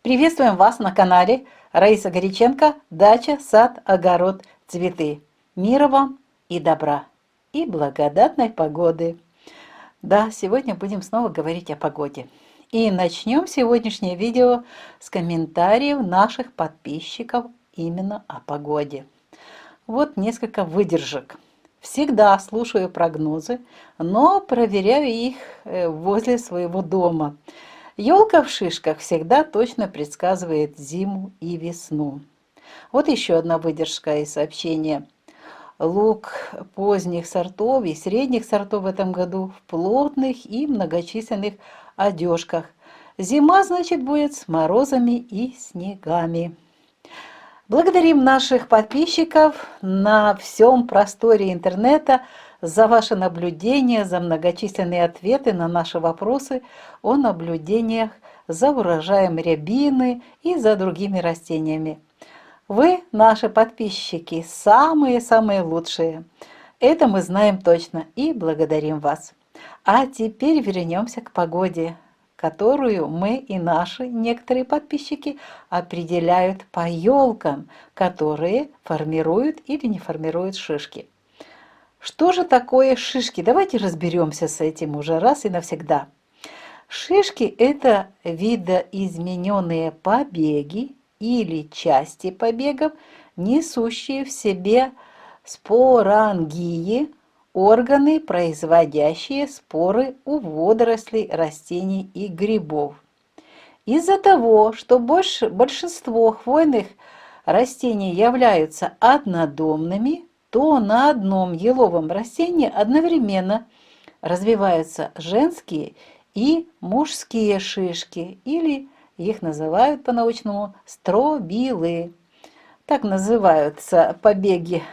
Приветствуем вас на канале Раиса Горяченко «Дача, сад, огород, цветы». Мира вам и добра, и благодатной погоды. Да, сегодня будем снова говорить о погоде. И начнем сегодняшнее видео с комментариев наших подписчиков именно о погоде. Вот несколько выдержек. Всегда слушаю прогнозы, но проверяю их возле своего дома. Елка в шишках всегда точно предсказывает зиму и весну. Вот еще одна выдержка из сообщения. Лук поздних сортов и средних сортов в этом году в плотных и многочисленных одежках. Зима, значит, будет с морозами и снегами. Благодарим наших подписчиков на всем просторе интернета за ваши наблюдения, за многочисленные ответы на наши вопросы о наблюдениях за урожаем рябины и за другими растениями. Вы, наши подписчики, самые-самые лучшие. Это мы знаем точно и благодарим вас. А теперь вернемся к погоде, которую мы и наши некоторые подписчики определяют по елкам, которые формируют или не формируют шишки. Что же такое шишки? Давайте разберемся с этим уже раз и навсегда. Шишки – это видоизмененные побеги или части побегов, несущие в себе спорангии, органы, производящие споры у водорослей, растений и грибов. Из-за того, что большинство хвойных растений являются однодомными, то на одном еловом растении одновременно развиваются женские и мужские шишки, или их называют по-научному стробилы. Так называются побеги.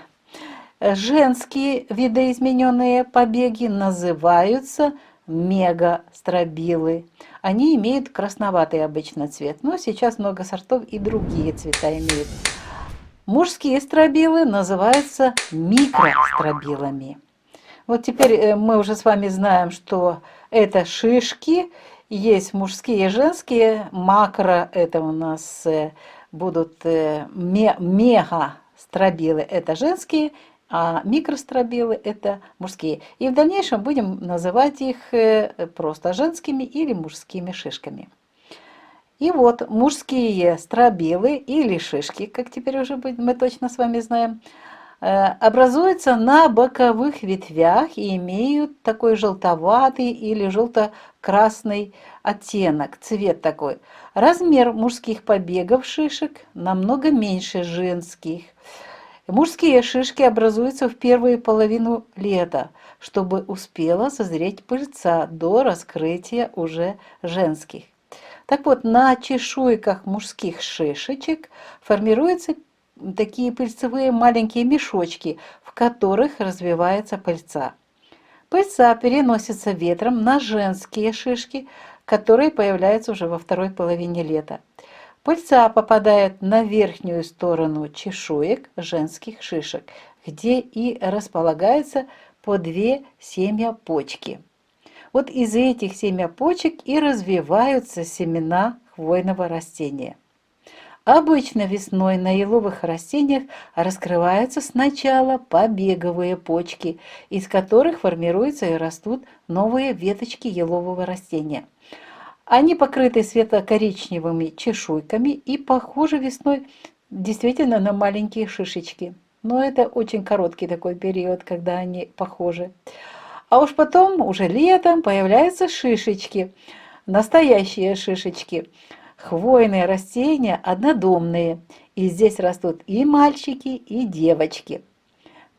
Женские видоизмененные побеги называются мегастробилы. Они имеют красноватый обычно цвет, но сейчас много сортов и другие цвета имеют. Мужские стробилы называются микростробилами. Вот теперь мы уже с вами знаем, что это шишки, есть мужские и женские. Макро – это у нас будут мегастробилы, это женские, а микростробилы – это мужские. И в дальнейшем будем называть их просто женскими или мужскими шишками. И вот мужские стробилы или шишки, как теперь уже мы точно с вами знаем, образуются на боковых ветвях и имеют такой желтоватый или желто-красный оттенок, цвет такой. Размер мужских побегов шишек намного меньше женских. Мужские шишки образуются в первую половину лета, чтобы успела созреть пыльца до раскрытия уже женских. Так вот, на чешуйках мужских шишечек формируются такие пыльцевые маленькие мешочки, в которых развивается пыльца. Пыльца переносится ветром на женские шишки, которые появляются уже во второй половине лета. Пыльца попадает на верхнюю сторону чешуек женских шишек, где и располагаются по две семяпочки. Вот из этих семяпочек и развиваются семена хвойного растения. Обычно весной на еловых растениях раскрываются сначала побеговые почки, из которых формируются и растут новые веточки елового растения. Они покрыты светло-коричневыми чешуйками и похожи весной действительно на маленькие шишечки. Но это очень короткий такой период, когда они похожи. А уж потом, уже летом, появляются шишечки, настоящие шишечки. Хвойные растения однодомные, и здесь растут и мальчики, и девочки.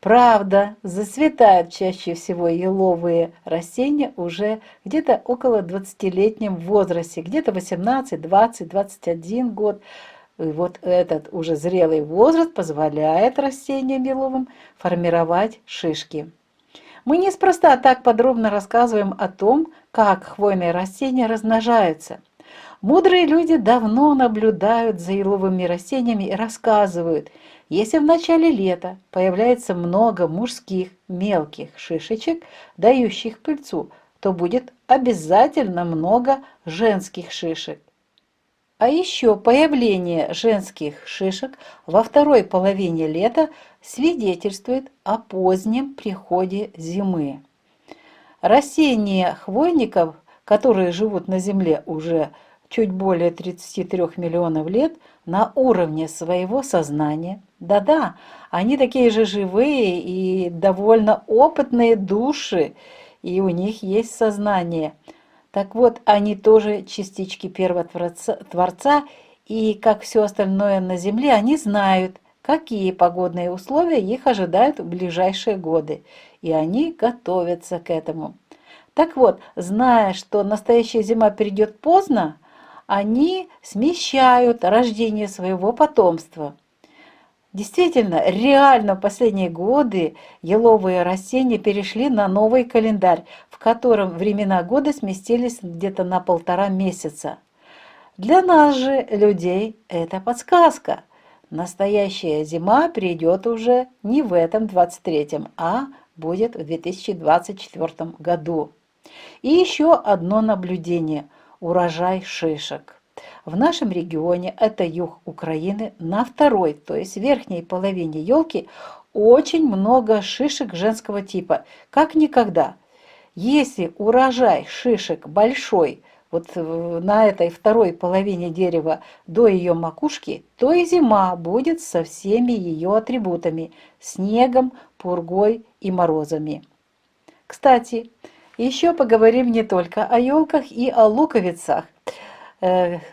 Правда, зацветают чаще всего еловые растения уже где-то около 20-летнем возрасте, где-то 18, 20, 21 год. И вот этот уже зрелый возраст позволяет растениям еловым формировать шишки. Мы неспроста так подробно рассказываем о том, как хвойные растения размножаются. Мудрые люди давно наблюдают за еловыми растениями и рассказывают, если в начале лета появляется много мужских мелких шишечек, дающих пыльцу, то будет обязательно много женских шишек. А еще появление женских шишек во второй половине лета свидетельствует о позднем приходе зимы. Растения хвойников, которые живут на Земле уже чуть более 33 миллионов лет, на уровне своего сознания, да-да, они такие же живые и довольно опытные души, и у них есть сознание. Так вот, они тоже частички Первотворца, и, как все остальное на Земле, они знают, какие погодные условия их ожидают в ближайшие годы, и они готовятся к этому. Так вот, зная, что настоящая зима придет поздно, они смещают рождение своего потомства. Действительно, реально в последние годы еловые растения перешли на новый календарь, в котором времена года сместились где-то на 1,5 месяца. Для нас же, людей, это подсказка. Настоящая зима придет уже не в этом 23-м, а будет в 2024 году. И еще одно наблюдение – урожай шишек. В нашем регионе, это юг Украины, на второй, то есть верхней половине елки, очень много шишек женского типа, как никогда. Если урожай шишек большой, вот на этой второй половине дерева до ее макушки, то и зима будет со всеми ее атрибутами – снегом, пургой и морозами. Кстати, еще поговорим не только о елках и о луковицах.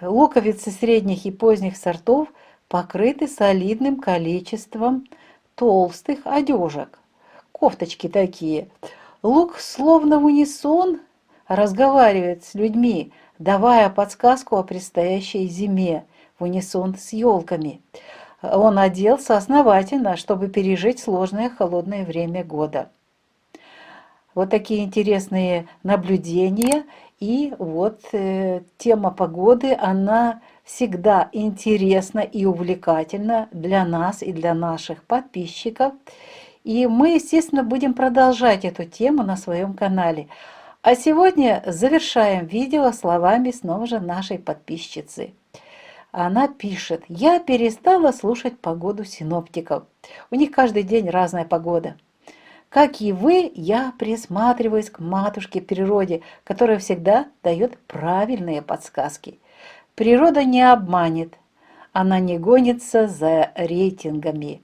Луковицы средних и поздних сортов покрыты солидным количеством толстых одежек. Кофточки такие. Лук словно в унисон разговаривает с людьми, давая подсказку о предстоящей зиме в унисон с елками. Он оделся основательно, чтобы пережить сложное холодное время года. Вот такие интересные наблюдения. И вот тема погоды, она всегда интересна и увлекательна для нас и для наших подписчиков. И мы, естественно, будем продолжать эту тему на своем канале. А сегодня завершаем видео словами снова же нашей подписчицы. Она пишет: «Я перестала слушать погоду синоптиков. У них каждый день разная погода. Как и вы, я присматриваюсь к матушке природе, которая всегда дает правильные подсказки. Природа не обманет, она не гонится за рейтингами.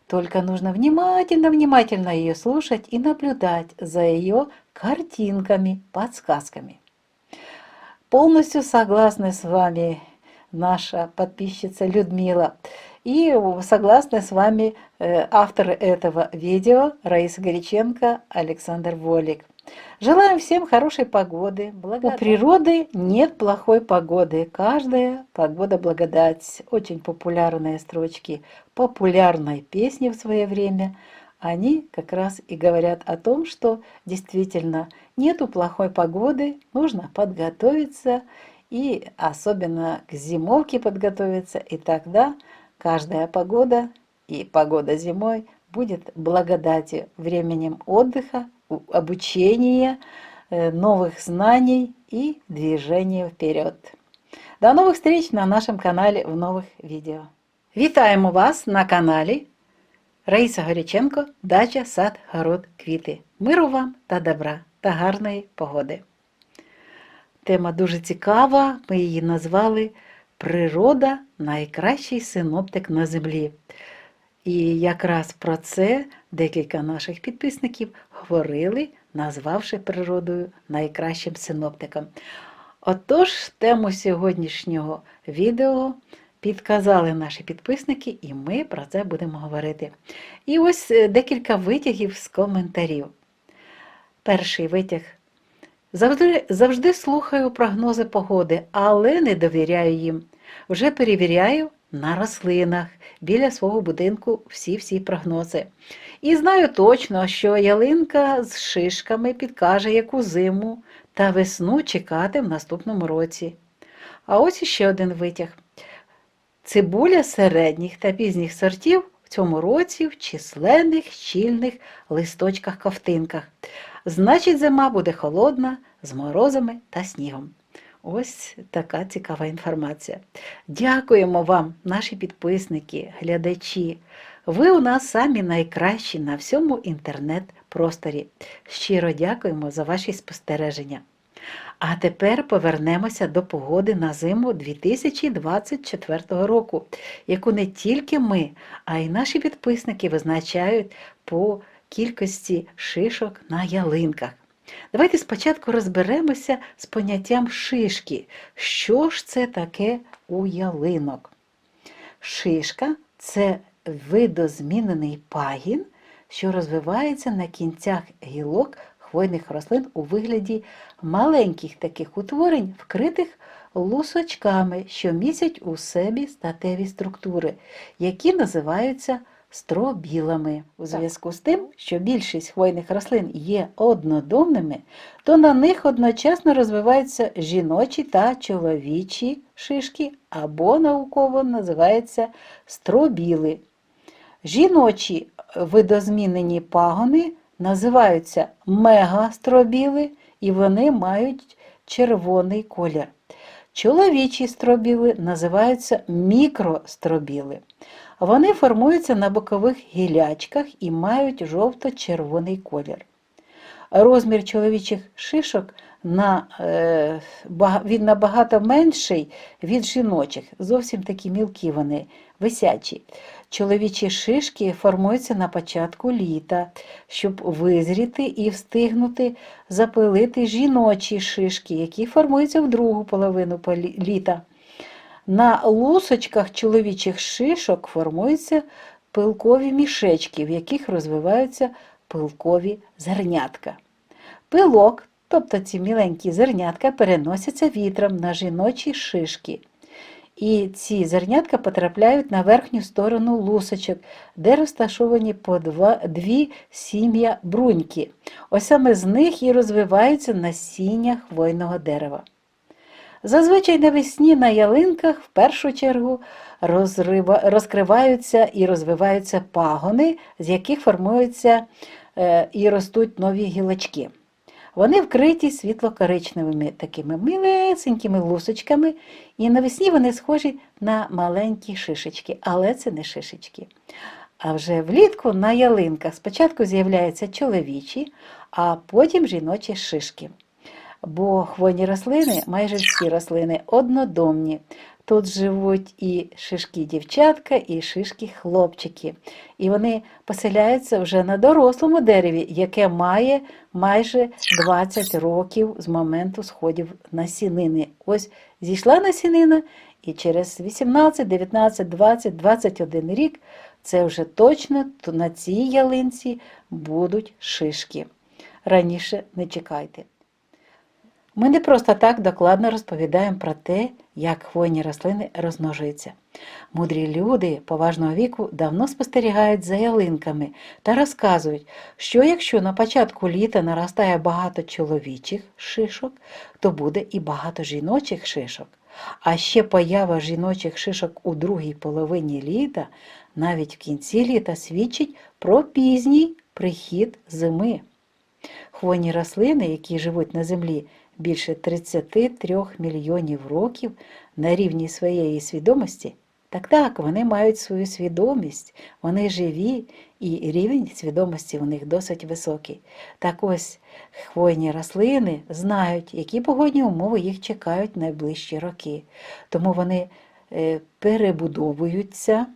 Только нужно внимательно ее слушать и наблюдать за ее картинками, подсказками». Полностью согласна с вами, наша подписчица Людмила. И согласны с вами авторы этого видео Раиса Горяченко, Александр Волик. Желаем всем хорошей погоды. У природы нет плохой погоды. Каждая погода благодать. Очень популярные строчки популярной песни в свое время. Они как раз и говорят о том, что действительно нету плохой погоды, нужно подготовиться и особенно к зимовке подготовиться, и тогда каждая погода и погода зимой будет благодатью, временем отдыха, обучения, новых знаний и движения вперед. До новых встреч на нашем канале в новых відео. Вітаємо вас на каналі Раїса Горяченко, дача, сад, город, квіти. Миру вам та добра та гарної погоди. Тема дуже цікава, ми її назвали «Природа – найкращий синоптик на землі». І якраз про це декілька наших підписників говорили, назвавши природою найкращим синоптиком. Отож, тему сьогоднішнього відео підказали наші підписники, і ми про це будемо говорити. І ось декілька витягів з коментарів. Перший витяг. Завжди слухаю прогнози погоди, але не довіряю їм. Вже перевіряю на рослинах біля свого будинку всі прогнози. І знаю точно, що ялинка з шишками підкаже, яку зиму та весну чекати в наступному році. А ось іще один витяг. Цибуля середніх та пізніх сортів в цьому році в численних щільних листочках-ковтинках. Значить, зима буде холодна, з морозами та снігом. Ось така цікава інформація. Дякуємо вам, наші підписники, глядачі. Ви у нас самі найкращі на всьому інтернет-просторі. Щиро дякуємо за ваші спостереження. А тепер повернемося до погоди на зиму 2024 року, яку не тільки ми, а й наші підписники визначають по кількості шишок на ялинках. Давайте спочатку розберемося з поняттям шишки. Що ж це таке у ялинок? Шишка – це видозмінений пагін, що розвивається на кінцях гілок хвойних рослин у вигляді маленьких таких утворень, вкритих лусочками, що містять у собі статеві структури, які називаються стробілами. У зв'язку з тим, що більшість хвойних рослин є однодомними, то на них одночасно розвиваються жіночі та чоловічі шишки, або науково називаються стробіли. Жіночі видозмінені пагони називаються мегастробіли, і вони мають червоний колір. Чоловічі стробіли називаються мікростробіли. Вони формуються на бокових гілячках і мають жовто-червоний колір. Розмір чоловічих шишок він набагато менший від жіночих, зовсім такі мілкі вони, висячі. Чоловічі шишки формуються на початку літа, щоб визріти і встигнути запилити жіночі шишки, які формуються в другу половину літа. На лусочках чоловічих шишок формуються пилкові мішечки, в яких розвиваються пилкові зернятка. Пилок, тобто ці міленькі зернятка, переносяться вітром на жіночі шишки. І ці зернятка потрапляють на верхню сторону лусочок, де розташовані по дві сім'я бруньки. Ось саме з них і розвиваються насіння хвойного дерева. Зазвичай навесні на ялинках в першу чергу розкриваються і розвиваються пагони, з яких формуються і ростуть нові гілочки. Вони вкриті світло-коричневими такими милесенькими лусочками, і навесні вони схожі на маленькі шишечки, але це не шишечки. А вже влітку на ялинках спочатку з'являються чоловічі, а потім жіночі шишки. Бо хвойні рослини, майже всі рослини, однодомні. Тут живуть і шишки-дівчатка, і шишки-хлопчики. І вони поселяються вже на дорослому дереві, яке має майже 20 років з моменту сходів насінини. Ось зійшла насінина, і через 18, 19, 20, 21 рік це вже точно на цій ялинці будуть шишки. Раніше не чекайте. Ми не просто так докладно розповідаємо про те, як хвойні рослини розмножуються. Мудрі люди поважного віку давно спостерігають за ялинками та розказують, що якщо на початку літа наростає багато чоловічих шишок, то буде і багато жіночих шишок. А ще поява жіночих шишок у другій половині літа, навіть в кінці літа, свідчить про пізній прихід зими. Хвойні рослини, які живуть на землі більше 33 мільйонів років на рівні своєї свідомості, так, вони мають свою свідомість, вони живі, і рівень свідомості у них досить високий. Так ось, хвойні рослини знають, які погодні умови їх чекають найближчі роки. Тому вони перебудовуються,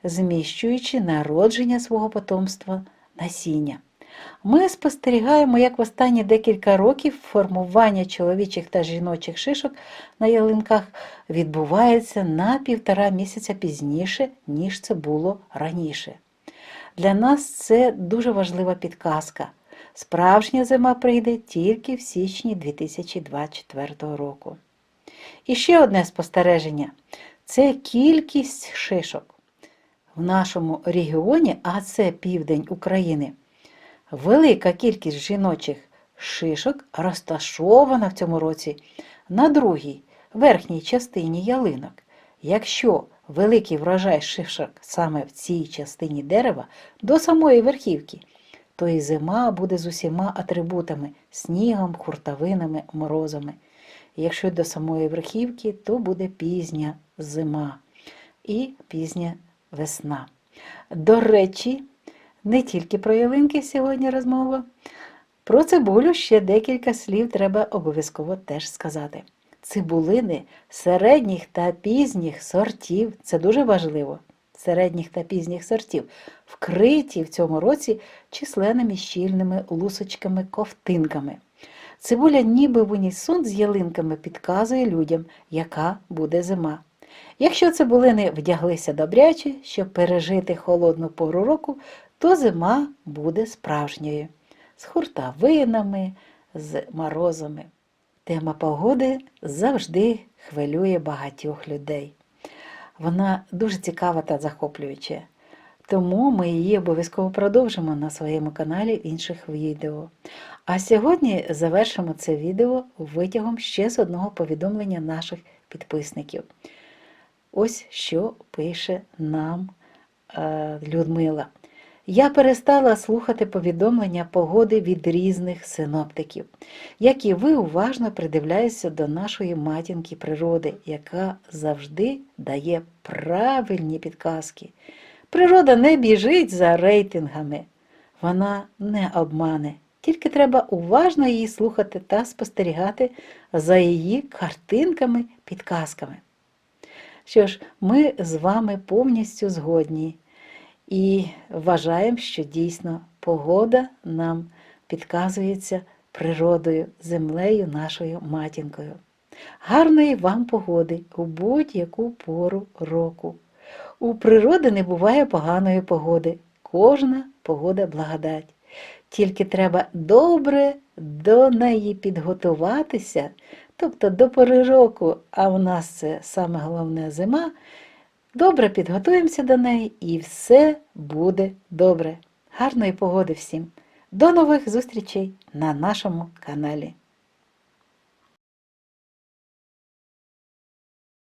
зміщуючи народження свого потомства насіння. Ми спостерігаємо, як в останні декілька років формування чоловічих та жіночих шишок на ялинках відбувається на 1,5 місяця пізніше, ніж це було раніше. Для нас це дуже важлива підказка. Справжня зима прийде тільки в січні 2024 року. І ще одне спостереження – це кількість шишок. В нашому регіоні, а це південь України, велика кількість жіночих шишок розташована в цьому році на другій, верхній частині ялинок. Якщо великий врожай шишок саме в цій частині дерева до самої верхівки, то і зима буде з усіма атрибутами – снігом, хуртовинами, морозами. Якщо до самої верхівки, то буде пізня зима і пізня весна. До речі, не тільки про ялинки сьогодні розмова. Про цибулю ще декілька слів треба обов'язково теж сказати. Цибулини середніх та пізніх сортів, це дуже важливо, середніх та пізніх сортів, вкриті в цьому році численними щільними лусочками-ковтинками. Цибуля ніби в унісон з ялинками підказує людям, яка буде зима. Якщо цибулини вдяглися добряче, щоб пережити холодну пору року, то зима буде справжньою, з хуртовинами, з морозами. Тема погоди завжди хвилює багатьох людей. Вона дуже цікава та захоплююча, тому ми її обов'язково продовжимо на своєму каналі в інших відео. А сьогодні завершимо це відео витягом ще з одного повідомлення наших підписників. Ось що пише нам Людмила. Я перестала слухати повідомлення погоди від різних синоптиків, як і ви уважно придивляєтеся до нашої матінки природи, яка завжди дає правильні підказки. Природа не біжить за рейтингами, вона не обмане, тільки треба уважно її слухати та спостерігати за її картинками-підказками. Що ж, ми з вами повністю згодні. І вважаємо, що дійсно погода нам підказується природою, землею, нашою матінкою. Гарної вам погоди у будь-яку пору року. У природи не буває поганої погоди. Кожна погода благодать. Тільки треба добре до неї підготуватися, тобто до пори року, а в нас це саме головне зима. Добре підготуємося до неї і все буде добре. Гарної погоди всім. До нових зустрічей на нашому каналі.